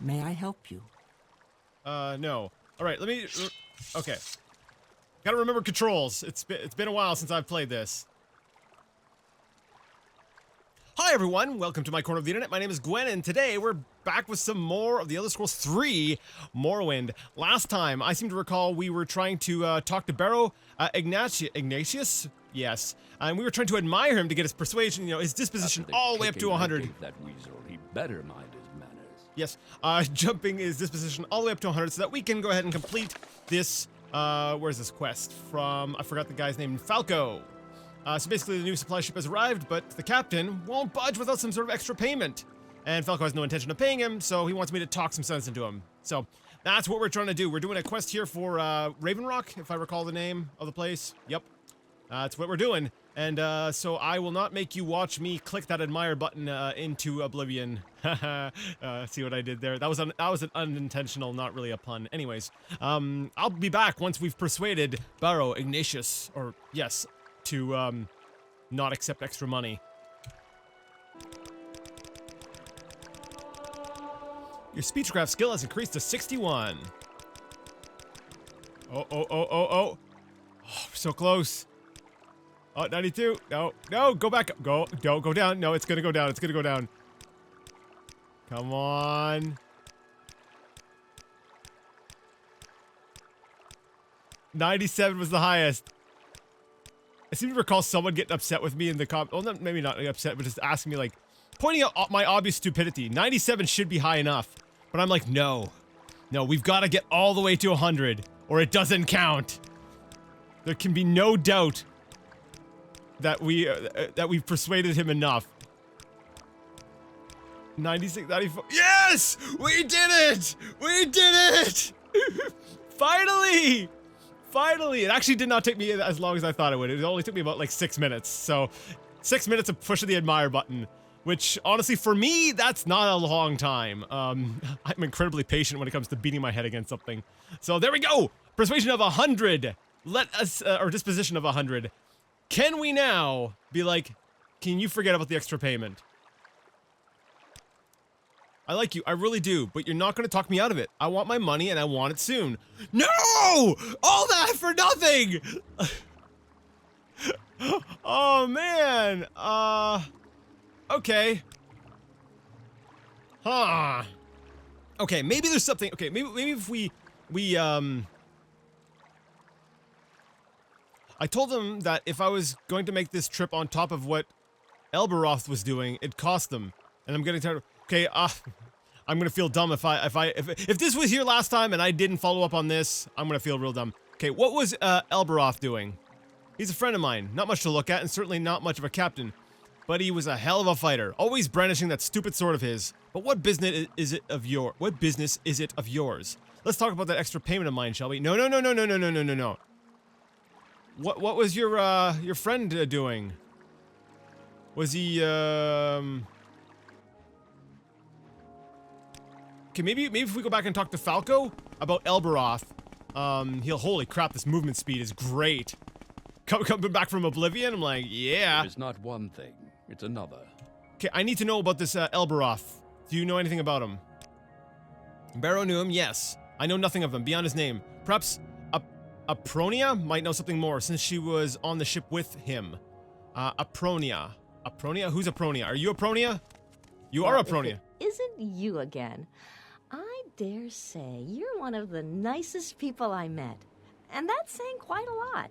May I help you? No. Alright, let me... Okay. Gotta remember controls. It's been a while since I've played this. Hi everyone, welcome to my corner of the internet. My name is Gwen, and today we're back with some more of the Elder Scrolls 3 Morrowind. Last time, I seem to recall we were trying to talk to Barrow Ignatius? Yes. And we were trying to admire him to get his persuasion, you know, his disposition all the way up to 100. That weasel, he better mind his manners. Yes, jumping his disposition all the way up to 100 so that we can go ahead and complete this, where's this quest? From, I forgot the guy's name, Falco. So basically the new supply ship has arrived, but the captain won't budge without some sort of extra payment. And Falco has no intention of paying him, so he wants me to talk some sense into him. So, that's what we're trying to do. We're doing a quest here for, Raven Rock, if I recall the name of the place. Yep. That's what we're doing. And, so I will not make you watch me click that admire button, into oblivion. See what I did there? That was an unintentional, not really a pun. Anyways, I'll be back once we've persuaded Barrow Ignatius, or, yes, to, not accept extra money. Your speechcraft skill has increased to 61. Oh, so close. Oh, 92. No, go back up. Don't go down. No, it's gonna go down. It's gonna go down. Come on. 97 was the highest. I seem to recall someone getting upset with me in the well, maybe not upset, but just asking me, like, pointing out my obvious stupidity. 97 should be high enough. But I'm like, no. No, we've got to get all the way to 100, or it doesn't count. There can be no doubt that we've persuaded him enough. 96, 94. Yes! We did it! We did it! Finally! Finally! It actually did not take me as long as I thought it would. It only took me about like 6 minutes. So, 6 minutes of pushing the admire button. Which, honestly, for me, that's not a long time. I'm incredibly patient when it comes to beating my head against something. So, there we go! Persuasion of 100! Let us, or disposition of 100. Can we now be like, can you forget about the extra payment? I like you, I really do, but you're not gonna talk me out of it. I want my money and I want it soon. No! All that for nothing! Oh, man! Okay. Huh. Okay, maybe there's something, okay, maybe if I told them that if I was going to make this trip on top of what Elberoth was doing, it'd cost them. And I'm getting tired of, okay, I'm gonna feel dumb if this was here last time and I didn't follow up on this, I'm gonna feel real dumb. Okay, what was, Elberoth doing? He's a friend of mine, not much to look at and certainly not much of a captain. But he was a hell of a fighter, always brandishing that stupid sword of his. But what business is it of yours? Let's talk about that extra payment of mine, shall we? No. What was your friend doing? Was he okay, maybe if we go back and talk to Falco about Elberoth, holy crap, this movement speed is great. Coming back from Oblivion, I'm like, yeah. It's not one thing, it's another. Okay, I need to know about this, Elberoth. Do you know anything about him? Barrow knew him, yes. I know nothing of him, beyond his name. Perhaps, Apronia might know something more, since she was on the ship with him. Apronia. Apronia? Who's Apronia? Are you Apronia? You are Apronia. Isn't you again? I dare say you're one of the nicest people I met. And that's saying quite a lot.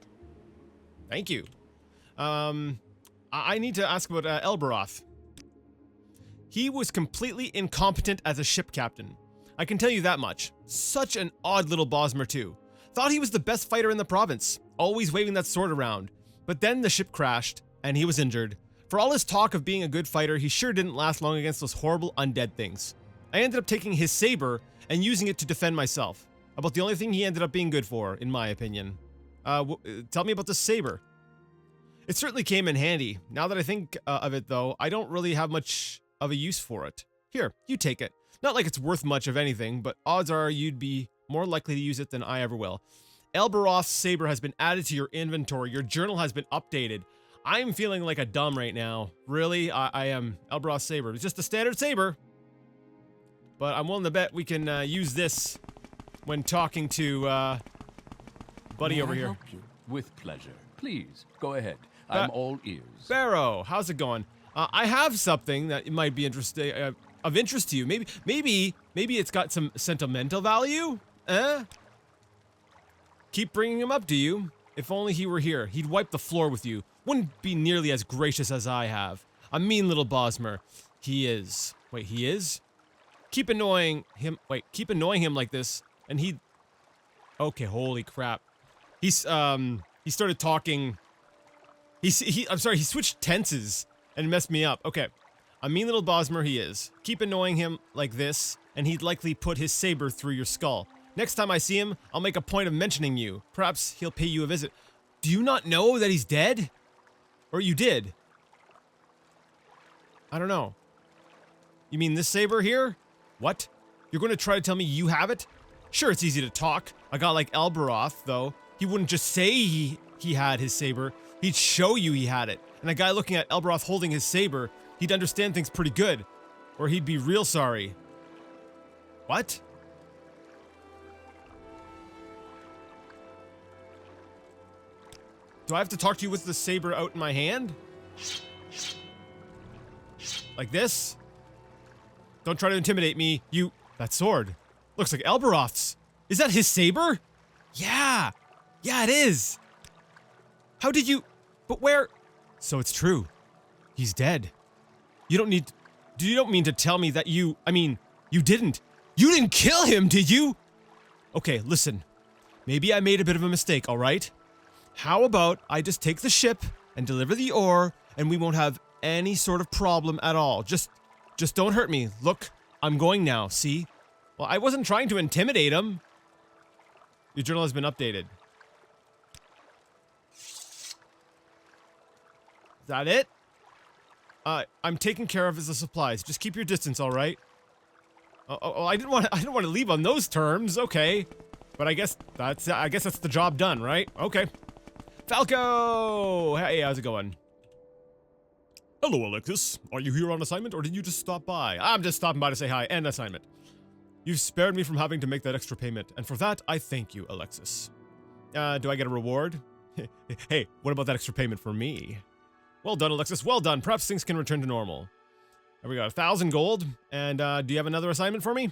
Thank you. I need to ask about Elberoth. He was completely incompetent as a ship captain. I can tell you that much. Such an odd little Bosmer too. Thought he was the best fighter in the province, always waving that sword around. But then the ship crashed, and he was injured. For all his talk of being a good fighter, he sure didn't last long against those horrible undead things. I ended up taking his saber and using it to defend myself. About the only thing he ended up being good for, in my opinion. Tell me about the saber. It certainly came in handy. Now that I think of it, though, I don't really have much of a use for it. Here, you take it. Not like it's worth much of anything, but odds are you'd be more likely to use it than I ever will. Elberoth's saber has been added to your inventory. Your journal has been updated. I'm feeling like a dumb right now. Really? I am. Elberoth's saber. It's just a standard saber. but I'm willing to bet we can use this when talking to buddy May over I here. help you? With pleasure. Please, go ahead. I'm all ears. Barrow, how's it going? I have something that might be interesting, of interest to you. Maybe it's got some sentimental value? Keep bringing him up, do you? If only he were here, he'd wipe the floor with you. Wouldn't be nearly as gracious as I have. A mean little Bosmer. He is. Wait, he is? Keep annoying him like this, and he... Okay, holy crap. He started talking... I'm sorry, he switched tenses and messed me up. Okay. A mean little Bosmer he is. Keep annoying him like this, and he'd likely put his saber through your skull. Next time I see him, I'll make a point of mentioning you. Perhaps he'll pay you a visit. Do you not know that he's dead? Or you did? I don't know. You mean this saber here? What? You're going to try to tell me you have it? Sure, it's easy to talk. A guy like Elberoth, though, he wouldn't just say he had his saber. He'd show you he had it. And a guy looking at Elberoth holding his saber, he'd understand things pretty good. Or he'd be real sorry. What? Do I have to talk to you with the saber out in my hand? Like this? Don't try to intimidate me, you... That sword. Looks like Elberoth's. Is that his saber? Yeah! Yeah, it is! How did you... But where... So it's true. He's dead. You don't need... You don't mean to tell me that you... I mean, you didn't. You didn't kill him, did you? Okay, listen. Maybe I made a bit of a mistake, alright? How about I just take the ship and deliver the ore, and we won't have any sort of problem at all. Just don't hurt me. Look, I'm going now, see? Well, I wasn't trying to intimidate him. Your journal has been updated. Is that it? I'm taking care of the supplies. Just keep your distance, all right? Oh, I didn't want to leave on those terms. Okay, but I guess that's the job done, right? Okay. Falco! Hey, how's it going? Hello, Alexis. Are you here on assignment, or did you just stop by? I'm just stopping by to say hi and assignment. You've spared me from having to make that extra payment, and for that, I thank you, Alexis. Do I get a reward? Hey, what about that extra payment for me? Well done, Alexis. Well done. Perhaps things can return to normal. There we go. 1,000 gold. And do you have another assignment for me?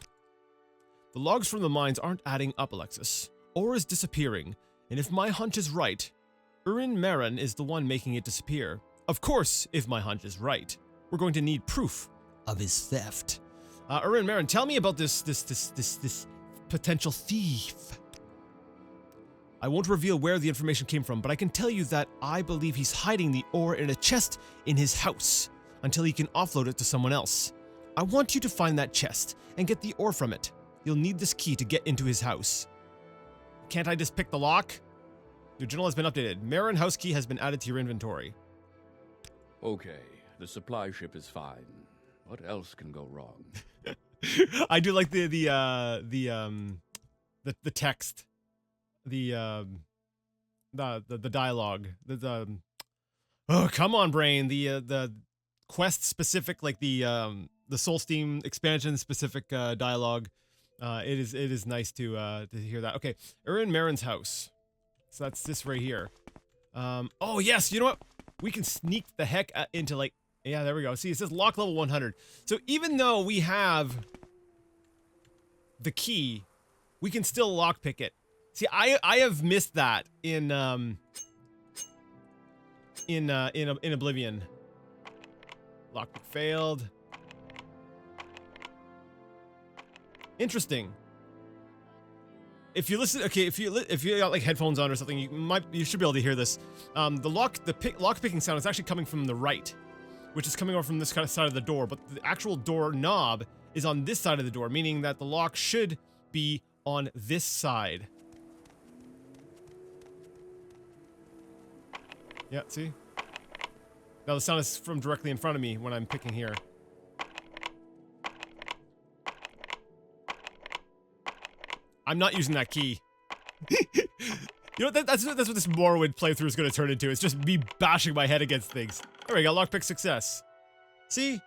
The logs from the mines aren't adding up, Alexis. Ore is disappearing, and if my hunch is right, Urin Marin is the one making it disappear. Of course, if my hunch is right, we're going to need proof of his theft. Urin Marin, tell me about this potential thief. I won't reveal where the information came from, but I can tell you that I believe he's hiding the ore in a chest in his house until he can offload it to someone else. I want you to find that chest and get the ore from it. You'll need this key to get into his house. Can't I just pick the lock? Your journal has been updated. Marin house key has been added to your inventory. Okay, the supply ship is fine. What else can go wrong? I do like the text, the dialogue, oh, come on, brain. The quest specific, like the Soulsteam expansion specific dialogue. It is nice to hear that. Okay, Urin Marin's house. So that's this right here. Oh yes, you know what? We can sneak the heck into, like, yeah, there we go. See, it says lock level 100. So even though we have the key, we can still lockpick it. See, I have missed that in Oblivion. Lockpick failed. Interesting. If you listen, okay, if you got like headphones on or something, you should be able to hear this. The lock picking sound is actually coming from the right, which is coming over from this kind of side of the door, but the actual door knob is on this side of the door, meaning that the lock should be on this side. Yeah, see? Now the sound is from directly in front of me when I'm picking here. I'm not using that key. You know, that's what this Morrowind playthrough is going to turn into. It's just me bashing my head against things. There we go, lockpick success. See?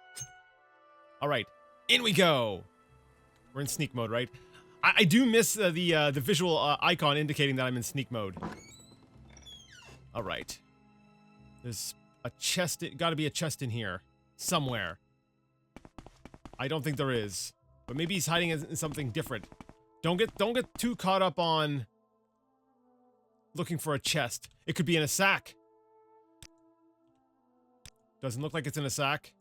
Alright, in we go. We're in sneak mode, right? I do miss the visual icon indicating that I'm in sneak mode. All right. There's a chest. Got to be a chest in here somewhere. I don't think there is, but maybe he's hiding in something different. Don't get too caught up on looking for a chest. It could be in a sack. Doesn't look like it's in a sack,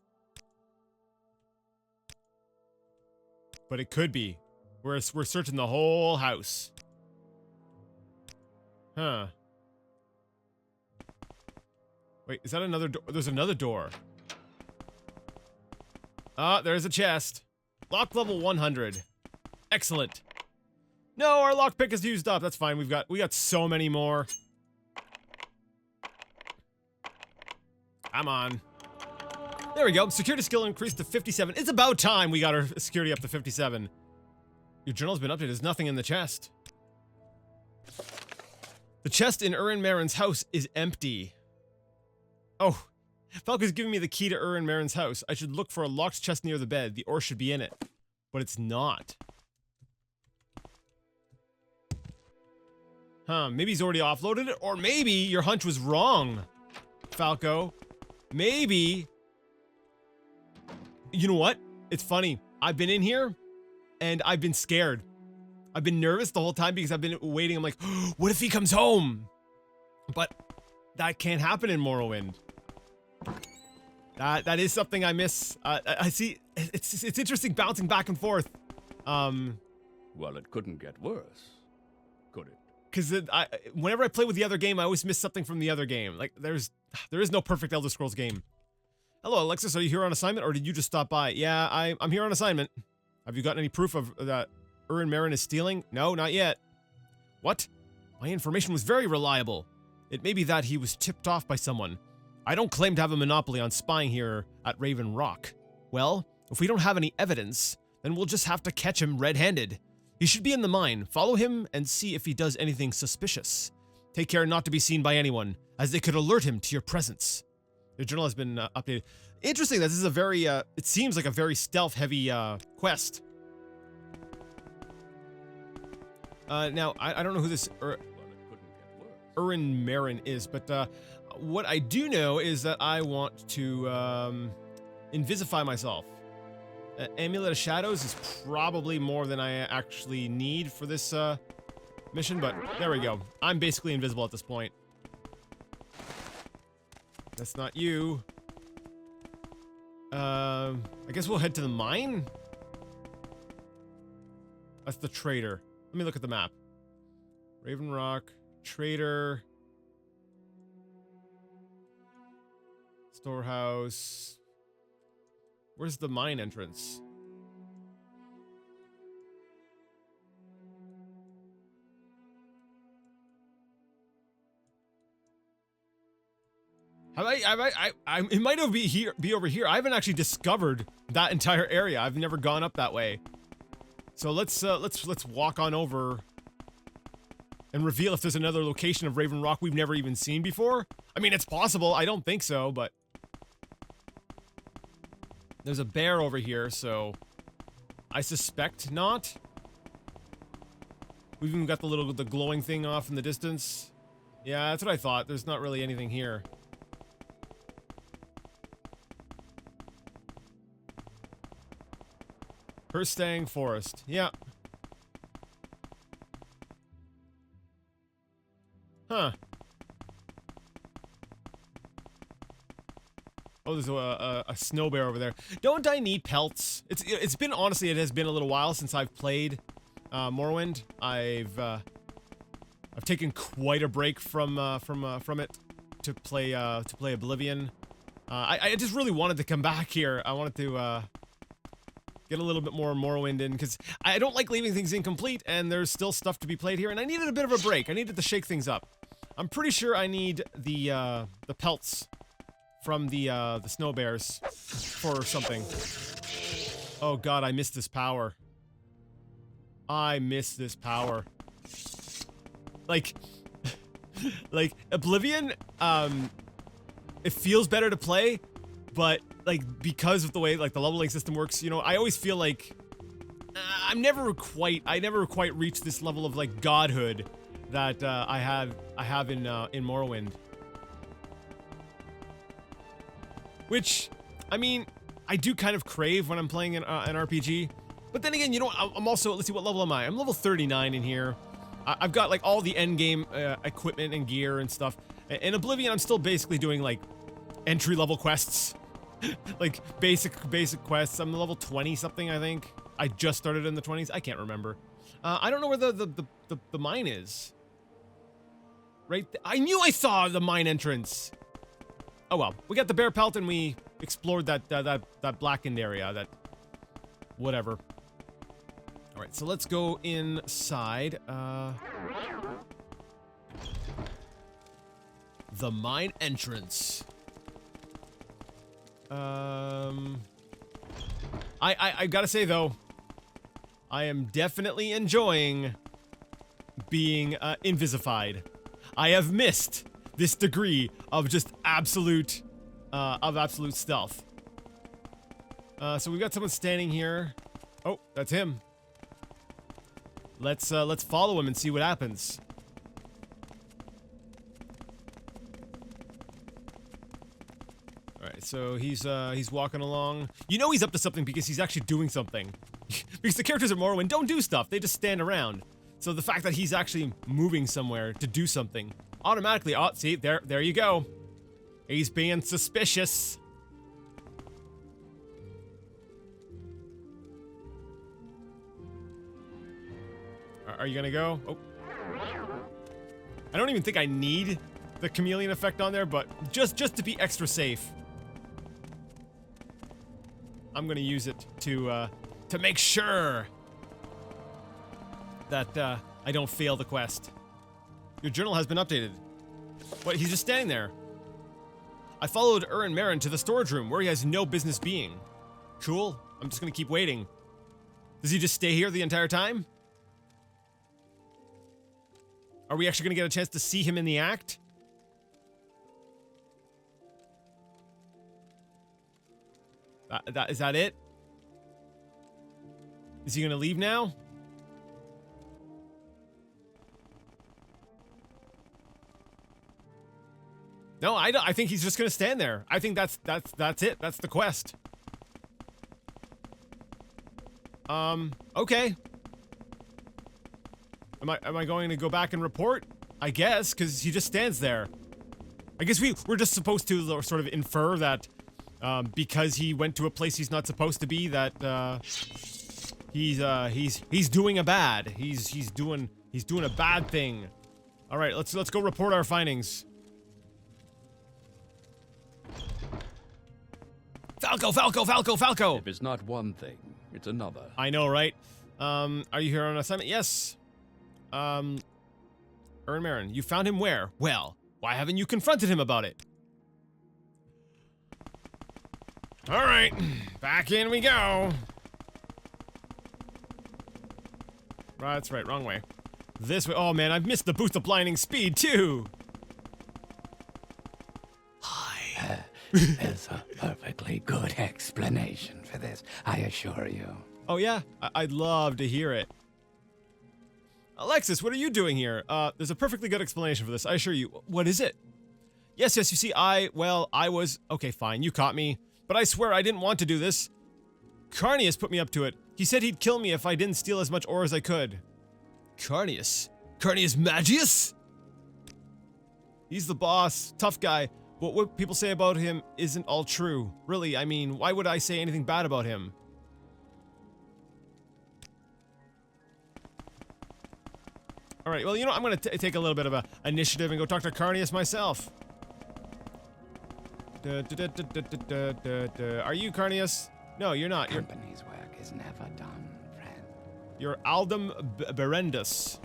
but it could be. We're searching the whole house. Huh. Wait, is that another door? There's another door. Ah, there's a chest. Lock level 100. Excellent. No, our lockpick is used up. That's fine. We got so many more. Come on. There we go. Security skill increased to 57. It's about time we got our security up to 57. Your journal's been updated. There's nothing in the chest. The chest in Urin Marin's house is empty. Oh, Falco's giving me the key to Urin Marin's house. I should look for a locked chest near the bed. The ore should be in it. But it's not. Huh, maybe he's already offloaded it? Or maybe your hunch was wrong, Falco. Maybe... You know what? It's funny. I've been in here, and I've been scared. I've been nervous the whole time because I've been waiting. I'm like, oh, what if he comes home? But that can't happen in Morrowind. That is something I miss. I see. It's interesting bouncing back and forth. Well, it couldn't get worse, could it? Because whenever I play with the other game, I always miss something from the other game. Like there is no perfect Elder Scrolls game. Hello, Alexis. Are you here on assignment, or did you just stop by? Yeah, I'm here on assignment. Have you gotten any proof of that Urin Marin is stealing? No, not yet. What? My information was very reliable. It may be that he was tipped off by someone. I don't claim to have a monopoly on spying here at Raven Rock. Well, if we don't have any evidence, then we'll just have to catch him red-handed. He should be in the mine. Follow him and see if he does anything suspicious. Take care not to be seen by anyone, as they could alert him to your presence. Your journal has been updated. Interesting that this is a very, it seems like a very stealth-heavy, quest. Now, I don't know who this Urin Marin is, but, what I do know is that I want to, invisify myself. Amulet of Shadows is probably more than I actually need for this, mission, but there we go. I'm basically invisible at this point. That's not you. I guess we'll head to the mine? That's the trader. Let me look at the map. Raven Rock, trader, storehouse. Where's the mine entrance? It might be over here. I haven't actually discovered that entire area. I've never gone up that way. So let's walk on over and reveal if there's another location of Raven Rock we've never even seen before. I mean, it's possible. I don't think so, but there's a bear over here, so I suspect not. We've even got the glowing thing off in the distance. Yeah, that's what I thought. There's not really anything here. Herstang Forest. Yeah. Huh. Oh, there's a snow bear over there. Don't I need pelts? It's been, honestly, it has been a little while since I've played Morrowind. I've taken quite a break from it to play Oblivion. I just really wanted to come back here. I wanted to get a little bit more Morrowind in, because I don't like leaving things incomplete, and there's still stuff to be played here, and I needed a bit of a break. I needed to shake things up. I'm pretty sure I need the pelts from the snow bears for something. Oh god, I missed this power. I miss this power. Like Oblivion, it feels better to play, but like because of the way like the leveling system works, you know, I always feel like I never quite reached this level of like godhood that I have in Morrowind. Which, I mean, I do kind of crave when I'm playing an RPG. But then again, you know, I'm also, let's see, what level am I? I'm level 39 in here. I've got like all the end game equipment and gear and stuff. In Oblivion, I'm still basically doing like entry-level quests. Like basic quests. I'm level 20 something, I think. I just started in the 20s. I can't remember. I don't know where the mine is. Right I knew I saw the mine entrance. Oh well, we got the bear pelt and we explored that blackened area. That whatever. All right, so let's go inside. The mine entrance. I gotta say though, I am definitely enjoying being invisified. I have missed this degree of just absolute stealth. So we've got someone standing here. Oh, that's him. Let's follow him and see what happens. Alright, so he's walking along. You know he's up to something because he's actually doing something. Because the characters in Morrowind don't do stuff, they just stand around. So the fact that he's actually moving somewhere to do something, automatically, oh, see, there you go. He's being suspicious. Are you gonna go? Oh. I don't even think I need the chameleon effect on there, but just to be extra safe, I'm gonna use it to make sure that I don't fail the quest. Your journal has been updated. What? He's just standing there. I followed Marin to the storage room where he has no business being. Cool. I'm just gonna keep waiting. Does he just stay here the entire time? Are we actually gonna get a chance to see him in the act? Is that it? Is he gonna leave now? No, I think he's just gonna stand there. I think that's it. That's the quest. Okay. Am I going to go back and report? I guess, because he just stands there. I guess we're just supposed to sort of infer that because he went to a place he's not supposed to be, that he's doing a bad. He's doing a bad thing. All right, let's go report our findings. Falco! If it's not one thing, it's another. I know, right? Are you here on assignment? Yes. Marin, you found him where? Well, why haven't you confronted him about it? Alright, back in we go. That's right, wrong way. This way. Oh man, I've missed the boost of blinding speed too. Hi. There's a perfectly good explanation for this, I assure you. Oh yeah? I'd love to hear it. Alexis, what are you doing here? There's a perfectly good explanation for this, I assure you. What is it? Yes, you see, I was... Okay, fine, you caught me. But I swear I didn't want to do this. Carnius put me up to it. He said he'd kill me if I didn't steal as much ore as I could. Carnius? Carnius Magius? He's the boss, tough guy. But what people say about him isn't all true. Really, I mean, why would I say anything bad about him? Alright, well, you know, I'm gonna take a little bit of a initiative and go talk to Carnius myself. Are you Carnius? No, you're not. Company's work is never done, friend. You're Aldum Berendus.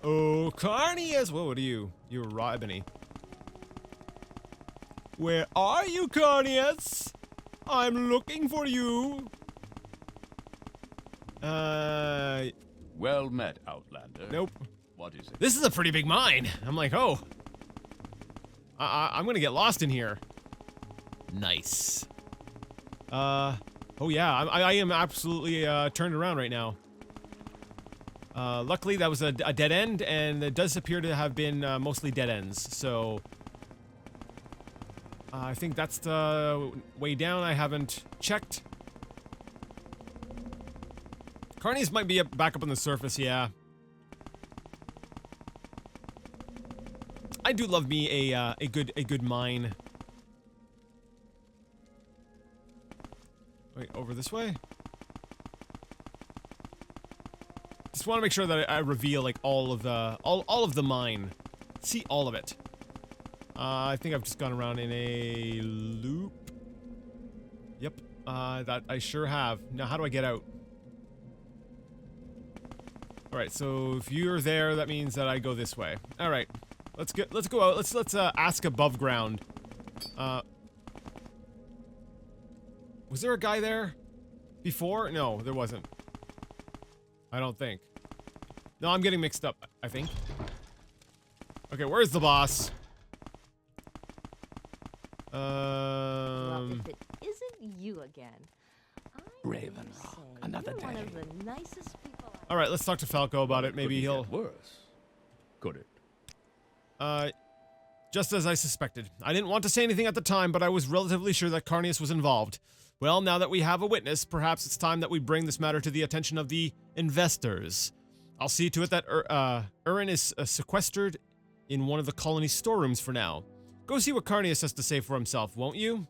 Oh, Carnius! Whoa, what are you? You're raw ebony. Where are you, Carnius? I'm looking for you. Well met, Outlander. Nope. What is it? This is a pretty big mine. I'm like, oh. I'm gonna get lost in here. Nice. Oh yeah, I am absolutely turned around right now. Luckily, that was a dead end, and it does appear to have been mostly dead ends. So I think that's the way down. I haven't checked. Carnius might be back up on the surface, yeah. I do love me a good mine. Wait, over this way? Just want to make sure that I reveal like all of the mine. See all of it. I think I've just gone around in a loop. Yep, that I sure have. Now how do I get out? Alright, so if you're there, that means that I go this way. Alright. Let's go out. Let's ask above ground. Was there a guy there before? No, there wasn't. I don't think. No, I'm getting mixed up, I think. Okay, where's the boss? Well, if it isn't you again, Raven Rock, another you're one day. of the nicest people All right, let's talk to Falco about it. Maybe Couldn't he'll. get worse. Could it? Just as I suspected. I didn't want to say anything at the time, but I was relatively sure that Carnius was involved. Well, now that we have a witness, perhaps it's time that we bring this matter to the attention of the investors. I'll see to it that Urin is sequestered in one of the colony's storerooms for now. Go see what Carnius has to say for himself, won't you?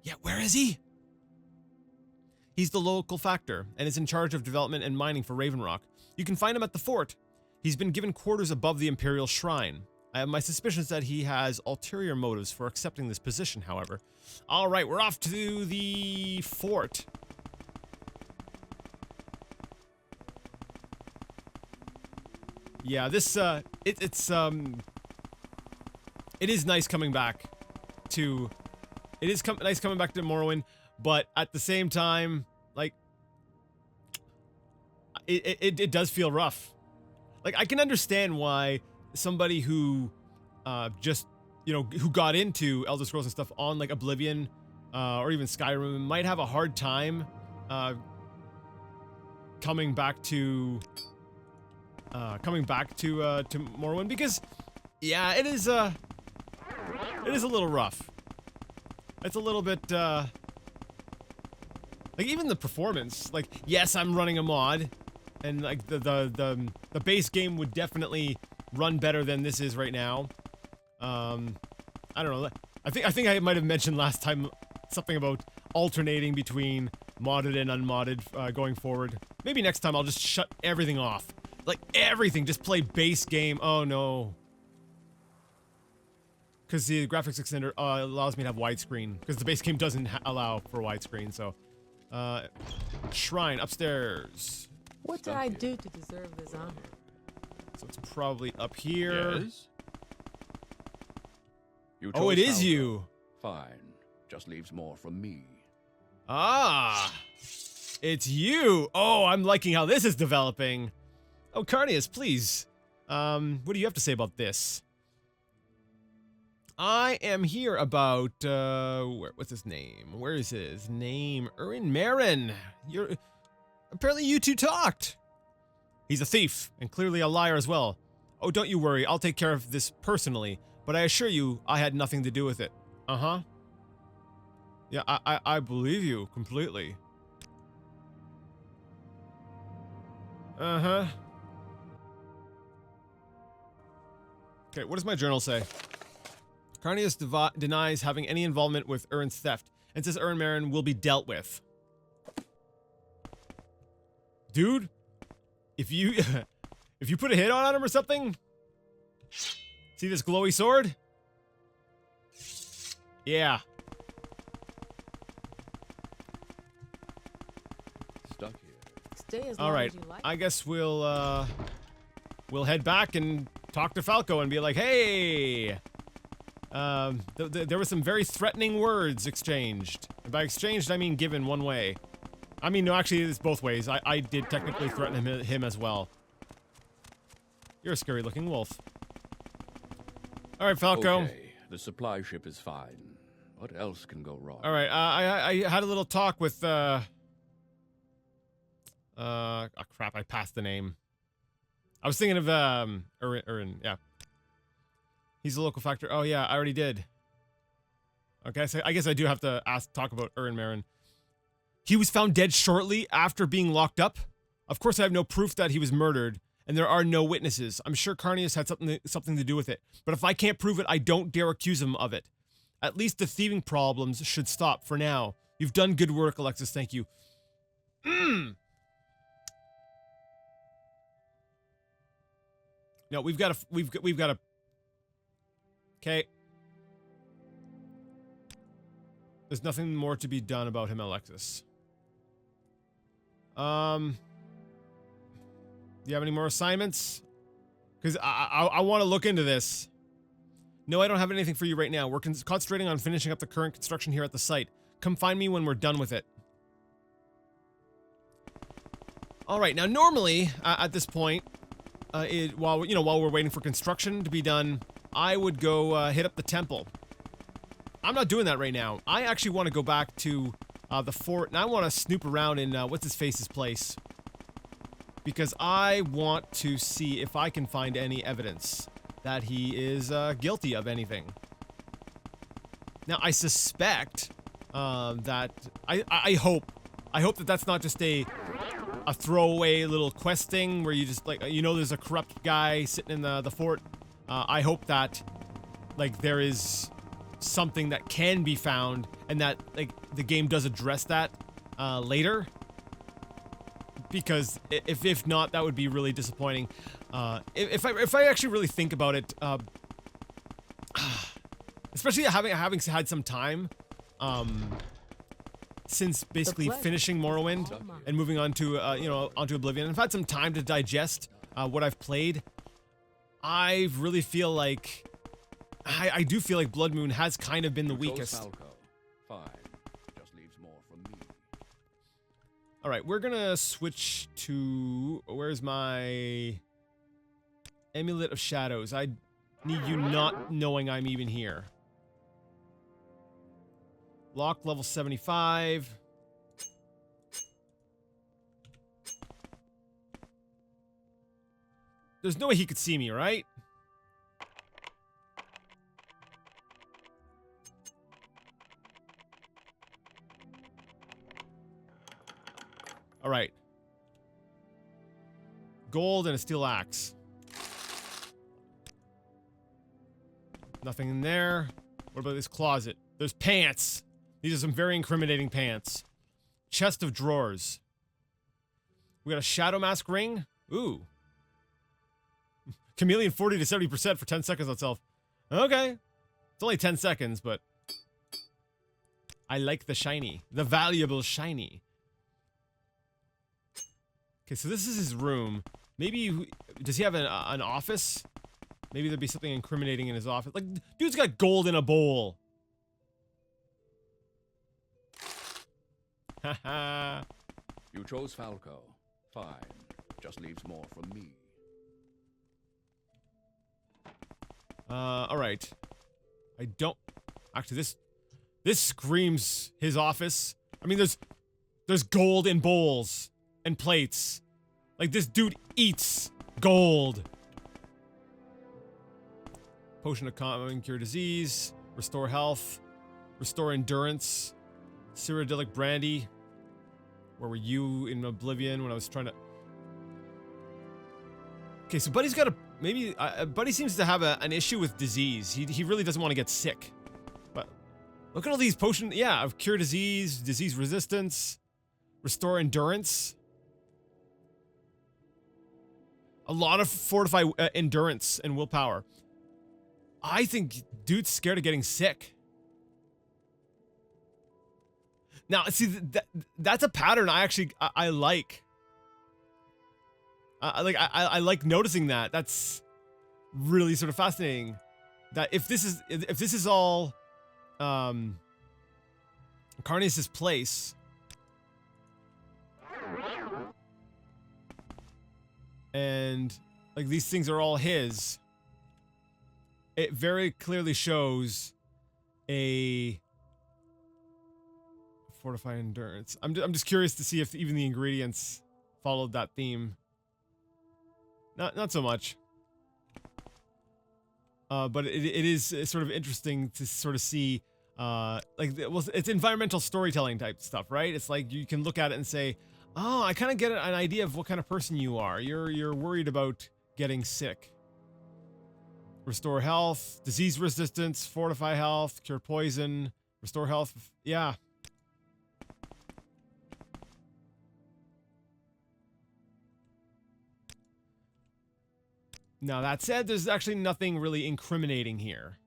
Yeah, where is he? He's the local factor, and is in charge of development and mining for Raven Rock. You can find him at the fort. He's been given quarters above the Imperial Shrine. I have my suspicions that he has ulterior motives for accepting this position, however. Alright, we're off to the fort. Yeah, this, it is nice coming back to... It is nice coming back to Morrowind, but at the same time, like... It does feel rough. Like, I can understand why somebody who just, you know, who got into Elder Scrolls and stuff on like Oblivion or even Skyrim might have a hard time coming back to Morrowind, because yeah, it is a little rough. It's a little bit like even the performance, like yes, I'm running a mod and like the base game would definitely run better than this is right now. I don't know. I think I might have mentioned last time something about alternating between modded and unmodded going forward. Maybe next time I'll just shut everything off. Like everything, just play base game. Oh no. Because the graphics extender allows me to have widescreen. Because the base game doesn't allow for widescreen, so. Shrine upstairs. What did I do to deserve this honor? So it's probably up here. Yes? You Oh, it chose is Falco. you. Fine. Just leaves more from me. Ah, it's you. Oh, I'm liking how this is developing. Oh, Carnius, please. What do you have to say about this? I am here about, what's his name? Where is his name? Urin Marin. Apparently you two talked. He's a thief, and clearly a liar as well. Oh, don't you worry, I'll take care of this personally, but I assure you, I had nothing to do with it. Uh-huh. Yeah, I believe you completely. Uh-huh. Okay, what does my journal say? Carnius denies having any involvement with Urin's theft, and says Urin Marin will be dealt with. Dude, if you put a hit on him or something, see this glowy sword? Yeah. Stuck here. Stay as long All right. as you like. I guess we'll head back and talk to Falco and be like, hey. There were some very threatening words exchanged. And by exchanged, I mean given one way. I mean, no, actually, it's both ways. I did technically threaten him as well. You're a scary-looking wolf. All right, Falco. Okay, the supply ship is fine. What else can go wrong? All right, I had a little talk with oh crap, I passed the name. I was thinking of Urin, yeah. He's a local factor. Oh yeah, I already did. Okay, so I guess I do have to talk about Urin Marin. He was found dead shortly after being locked up. Of course, I have no proof that he was murdered, and there are no witnesses. I'm sure Carnius had something to do with it. But if I can't prove it, I don't dare accuse him of it. At least the thieving problems should stop for now. You've done good work, Alexis. Thank you. No, we've got to. Okay. There's nothing more to be done about him, Alexis. Do you have any more assignments? Because I want to look into this. No, I don't have anything for you right now. We're concentrating on finishing up the current construction here at the site. Come find me when we're done with it. All right, now normally at this point, while we're waiting for construction to be done, I would go hit up the temple. I'm not doing that right now. I actually want to go back to the fort, and I want to snoop around in what's his face's place, because I want to see if I can find any evidence that he is guilty of anything. Now I suspect that I hope that that's not just a throwaway little quest thing where you just there's a corrupt guy sitting in the fort. I hope that there is something that can be found, and that the game does address that later, because if not, that would be really disappointing. If I actually really think about it, especially having had some time since basically finishing Morrowind and moving on to onto Oblivion, I've had some time to digest what I've played. I really feel like I do feel like Blood Moon has kind of been the weakest. Fine. Just leaves more from me. All right, we're gonna switch to, where's my Amulet of Shadows? I need you not knowing I'm even here. Lock level 75. There's no way he could see me, right? All right. Gold and a steel axe. Nothing in there. What about this closet? There's pants. These are some very incriminating pants. Chest of drawers. We got a shadow mask ring. Ooh. Chameleon 40 to 70% for 10 seconds on self. Okay. It's only 10 seconds, but I like the shiny. The valuable shiny. Okay, so this is his room. Maybe, does he have an office? Maybe there'd be something incriminating in his office. Dude's got gold in a bowl. Haha. You chose Falco. Fine. Just leaves more from me. Alright. I don't... Actually, this screams his office. I mean, there's gold in bowls and plates. This dude eats gold. Potion of common cure disease, restore health, restore endurance, Cyrodiilic brandy. Where were you in Oblivion when I was trying to... Okay, so Buddy's got a... Maybe... Buddy seems to have an issue with disease. He really doesn't want to get sick. But look at all these potions. Yeah, of cure disease, disease resistance, restore endurance. A lot of fortify endurance and willpower. I think dude's scared of getting sick. Now, see, that's a pattern I actually like. I like noticing that. That's really sort of fascinating. That if this is all Carnius's place, and these things are all his, it very clearly shows a Fortify endurance. I'm just curious to see if even the ingredients followed that theme. Not so much. But it is sort of interesting to sort of see, it's environmental storytelling type stuff, right? It's like you can look at it and say, oh, I kind of get an idea of what kind of person you are. You're worried about getting sick. Restore health, disease resistance, fortify health, cure poison, restore health. Yeah. Now, that said, there's actually nothing really incriminating here.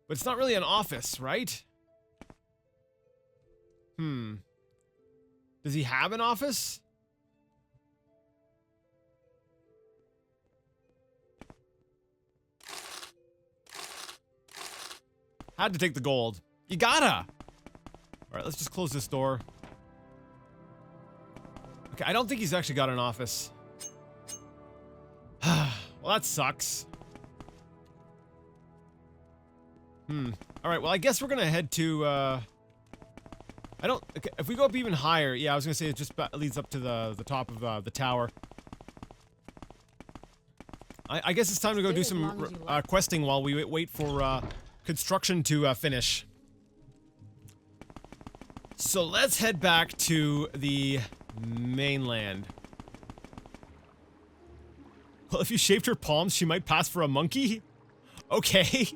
But it's not really an office, right? Does he have an office? Had to take the gold. You gotta! Alright, let's just close this door. Okay, I don't think he's actually got an office. Well, that sucks. Alright, well, I guess we're gonna head to, okay, if we go up even higher, yeah, I was gonna say it just leads up to the top of, the tower. I guess it's time to go do some questing while we wait for, construction to, finish. So let's head back to the mainland. Well, if you shaved her palms, she might pass for a monkey? Okay.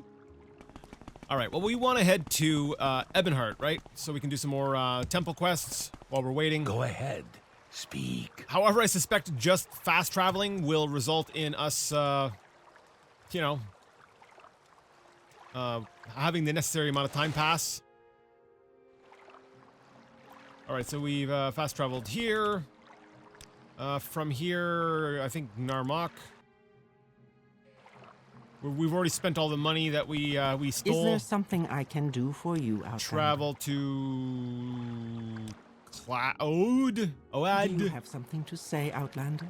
Alright, well, we want to head to, Ebonheart, right? So we can do some more, temple quests while we're waiting. Go ahead. Speak. However, I suspect just fast traveling will result in us, you know, having the necessary amount of time pass. Alright, so we've, fast traveled here. From here, I think Narmak. We've already spent all the money that we stole. Is there something I can do for you, Outlander? Travel to... Oad? Do you have something to say, Outlander?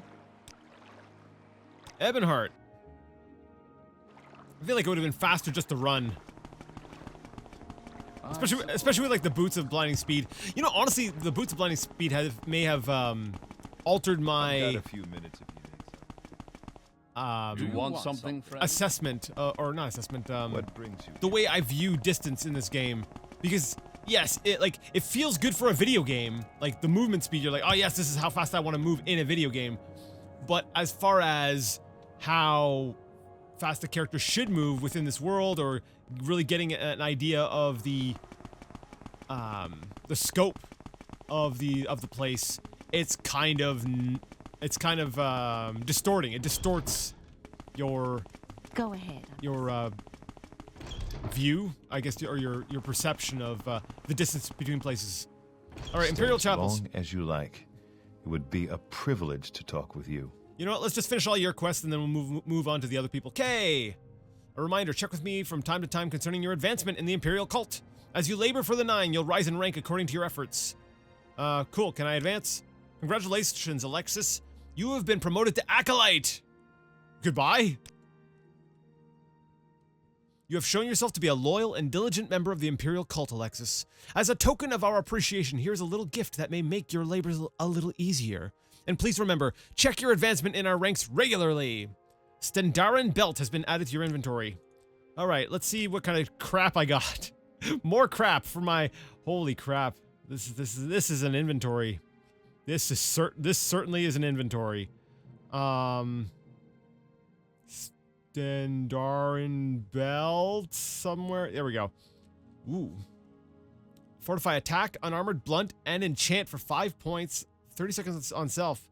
Ebonheart. I feel like it would have been faster just to run. Especially with, like, the Boots of Blinding Speed. You know, honestly, the Boots of Blinding Speed may have, altered my... I've got a few minutes if you need something. Do you want something, friend? Assessment, or not assessment, What brings you the way I view distance in this game. Because, yes, it feels good for a video game. Like, the movement speed, you're like, oh yes, this is how fast I want to move in a video game. But as far as how fast the character should move within this world, or really getting an idea of the scope of the place, it's kind of distorting. It distorts your Go ahead. your view, I guess, or your perception of the distance between places. All right, Imperial Chapels. As long as you like. It would be a privilege to talk with you. You know what? Let's just finish all your quests and then we'll move on to the other people. Kay! A reminder, check with me from time to time concerning your advancement in the Imperial cult. As you labor for the 9, you'll rise in rank according to your efforts. Cool. Can I advance? Congratulations, Alexis. You have been promoted to Acolyte! Goodbye? You have shown yourself to be a loyal and diligent member of the Imperial cult, Alexis. As a token of our appreciation, here's a little gift that may make your labors a little easier. And please remember, check your advancement in our ranks regularly. Stendarin Belt has been added to your inventory. Alright, let's see what kind of crap I got. More crap for my... Holy crap. This is an inventory. This certainly is an inventory. Stendarin Belt somewhere. There we go. Ooh. Fortify attack, unarmored, blunt, and enchant for 5 points. 30 seconds on self.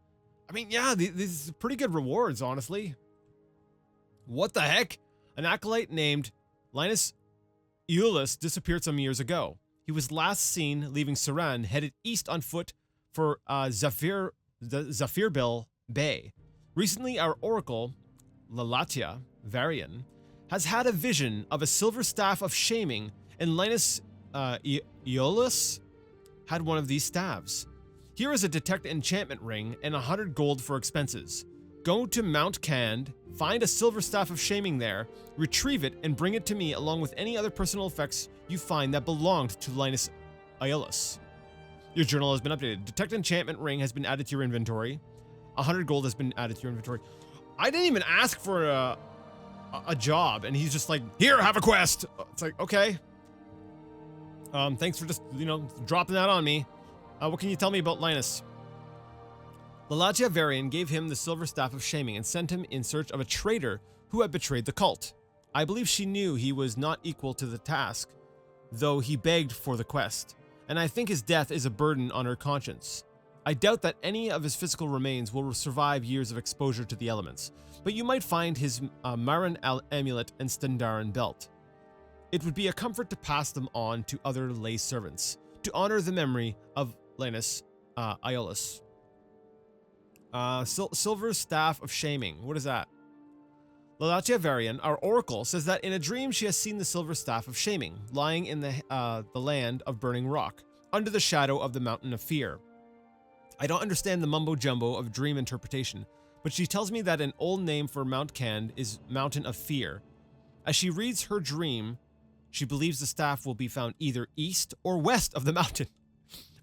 I mean, yeah, these are pretty good rewards, honestly. What the heck? An acolyte named Linus Eulus disappeared some years ago. He was last seen leaving Saran, headed east on foot for Zafirbil Bay. Recently, our oracle, Lalatia Varian, has had a vision of a silver staff of shaming, and Linus Eolus had one of these staves. Here is a detect enchantment ring and 100 gold for expenses. Go to Mount Cand, find a silver staff of shaming there, retrieve it, and bring it to me along with any other personal effects you find that belonged to Linus Iolus. Your journal has been updated. Detect enchantment ring has been added to your inventory. 100 gold has been added to your inventory. I didn't even ask for a job, and he's just like, here, have a quest. It's like, okay. Thanks for just, dropping that on me. What can you tell me about Linus? Lalatia Varian gave him the silver staff of shaming and sent him in search of a traitor who had betrayed the cult. I believe she knew he was not equal to the task, though he begged for the quest, and I think his death is a burden on her conscience. I doubt that any of his physical remains will survive years of exposure to the elements, but you might find his Maran amulet and Stendaran belt. It would be a comfort to pass them on to other lay servants, to honor the memory of Linus Iolus. Silver Staff of Shaming. What is that? Lalatia Varian, our oracle, says that in a dream she has seen the Silver Staff of Shaming, lying in the land of Burning Rock, under the shadow of the Mountain of Fear. I don't understand the mumbo-jumbo of dream interpretation, but she tells me that an old name for Mount Cand is Mountain of Fear. As she reads her dream, she believes the staff will be found either east or west of the mountain.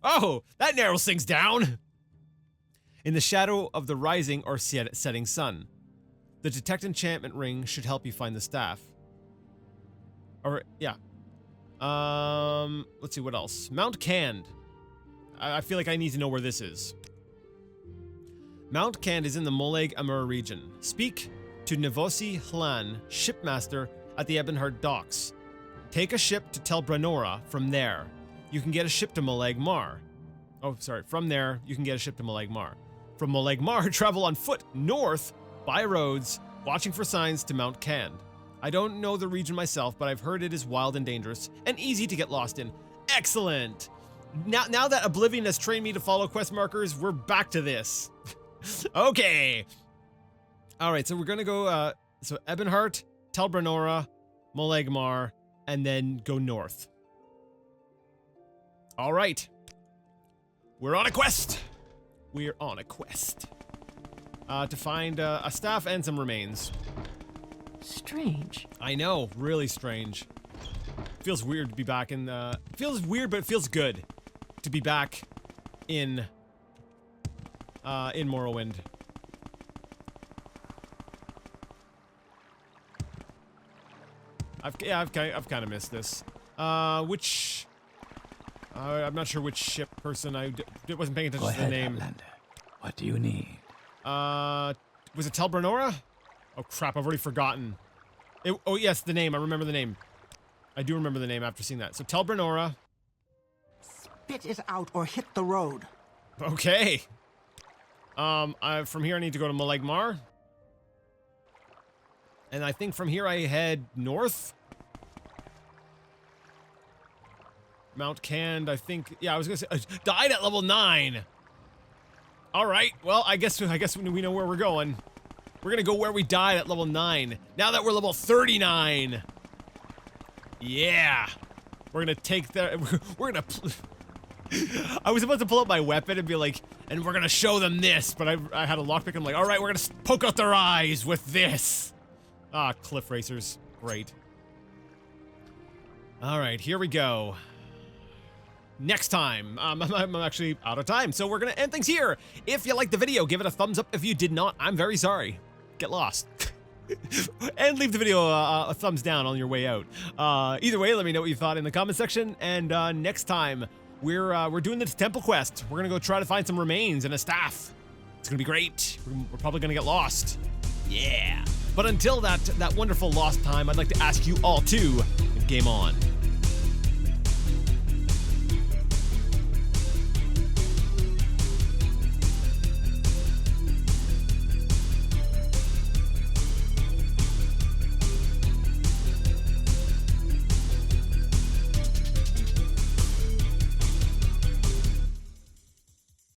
Oh, that narrows things down! In the shadow of the rising or setting sun. The detect enchantment ring should help you find the staff. Or, yeah. Let's see, what else? Mount Cand. I feel like I need to know where this is. Mount Cand is in the Molag Amur region. Speak to Nevosi Hlan, shipmaster at the Ebonheart docks. Take a ship to Tel Branora. From there, you can get a ship to Molag Mar. Oh, sorry. From there, you can get a ship to Molag Mar. From Molag Mar, travel on foot north by roads, watching for signs to Mount Cand. I don't know the region myself, but I've heard it is wild and dangerous and easy to get lost in. Excellent! Now that Oblivion has trained me to follow quest markers, we're back to this. Okay. All right, so we're gonna go, so Ebonheart, Tel Branora, Molag Mar, and then go north. All right. We're on a quest. We're on a quest. To find a staff and some remains. Strange. I know, really strange. Feels weird to be back in feels weird, but it feels good to be back in Morrowind. I've kind of missed this. Which I'm not sure which ship person. I wasn't paying attention to the name. Outlander. What do you need? Was it Tel Branora? Oh crap! I've already forgotten. Oh yes, the name. I remember the name. I do remember the name after seeing that. So Tel Branora. Spit it out or hit the road. Okay. From here I need to go to Molag Mar. And I think from here I head north. Mount Cand, I think. Yeah, I was gonna say died at level 9. All right. Well, I guess we know where we're going. We're gonna go where we died at level 9. Now that we're level 39. Yeah. We're gonna take that. We're gonna. I was about to pull up my weapon and be like, and we're gonna show them this, but I had a lockpick. I'm like, all right, we're gonna poke out their eyes with this. Ah, cliff racers, great. All right, here we go. Next time, I'm actually out of time, so we're gonna end things here. If you liked the video, give it a thumbs up. If you did not, I'm very sorry. Get lost. And leave the video a thumbs down on your way out. Either way, let me know what you thought in the comment section. And next time, we're doing the temple quest. We're gonna go try to find some remains and a staff. It's gonna be great. We're probably gonna get lost. Yeah. But until that wonderful lost time, I'd like to ask you all to game on.